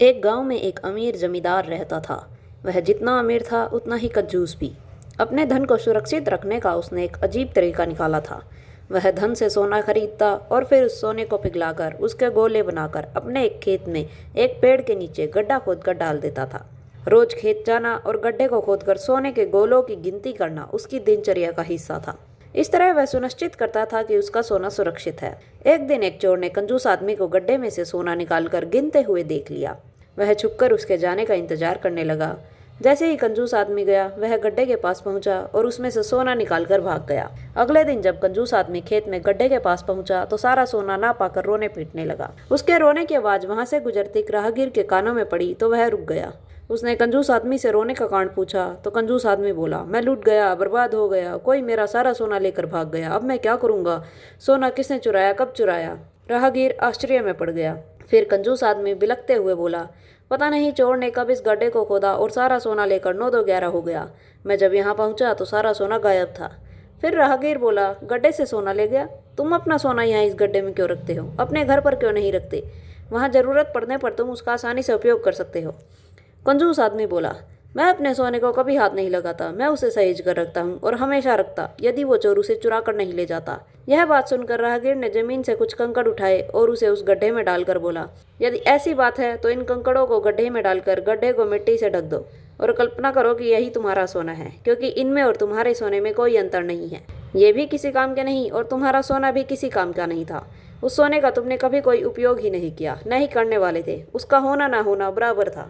एक गांव में एक अमीर जमींदार रहता था। वह जितना अमीर था उतना ही कंजूस भी। अपने धन को सुरक्षित रखने का उसने एक अजीब तरीका निकाला था। वह धन से सोना खरीदता और फिर उस सोने को पिघलाकर उसके गोले बनाकर अपने एक खेत में एक पेड़ के नीचे गड्ढा खोदकर डाल देता था। रोज खेत जाना और गड्ढे को खोदकर सोने के गोलों की गिनती करना उसकी दिनचर्या का हिस्सा था। इस तरह वह सुनिश्चित करता था कि उसका सोना सुरक्षित है। एक दिन एक चोर ने कंजूस आदमी को गड्ढे में से सोना निकालकर गिनते हुए देख लिया। वह छुपकर उसके जाने का इंतजार करने लगा। जैसे ही कंजूस आदमी गया, वह गड्ढे के पास पहुंचा और उसमें से सोना निकालकर भाग गया। अगले दिन जब कंजूस आदमी खेत में गड्ढे के पास पहुंचा तो सारा सोना ना पाकर रोने पीटने लगा। उसके रोने की आवाज वहां से गुजरती एक राहगीर के कानों में पड़ी तो वह रुक गया। उसने कंजूस आदमी से रोने का कारण पूछा तो कंजूस आदमी बोला, मैं लूट गया, बर्बाद हो गया, कोई मेरा सारा सोना लेकर भाग गया, अब मैं क्या करूंगा? सोना किसने चुराया, कब चुराया? राहगीर आश्चर्य में पड़ गया। फिर कंजूस आदमी बिलखते हुए बोला, पता नहीं चोर ने कब इस गड्ढे को खोदा और सारा सोना लेकर 9-2-11 हो गया। मैं जब यहाँ पहुँचा तो सारा सोना गायब था। फिर राहगीर बोला, गड्ढे से सोना ले गया? तुम अपना सोना यहाँ इस गड्ढे में क्यों रखते हो? अपने घर पर क्यों नहीं रखते? वहाँ ज़रूरत पड़ने पर तुम उसका आसानी से उपयोग कर सकते हो। कंजूस आदमी बोला, मैं अपने सोने को कभी हाथ नहीं लगाता, मैं उसे सहेज कर रखता हूँ और हमेशा रखता, यदि वो चोर उसे चुरा कर नहीं ले जाता। यह बात सुनकर राहगीर ने जमीन से कुछ कंकड़ उठाए और उसे उस गड्ढे में डालकर बोला, यदि ऐसी बात है तो इन कंकड़ों को गड्ढे में डालकर गड्ढे को मिट्टी से ढक दो और कल्पना करो कि यही तुम्हारा सोना है, क्योंकि इनमें और तुम्हारे सोने में कोई अंतर नहीं है। ये भी किसी काम के नहीं और तुम्हारा सोना भी किसी काम का नहीं था। उस सोने का तुमने कभी कोई उपयोग ही नहीं किया, न ही करने वाले थे। उसका होना ना होना बराबर था।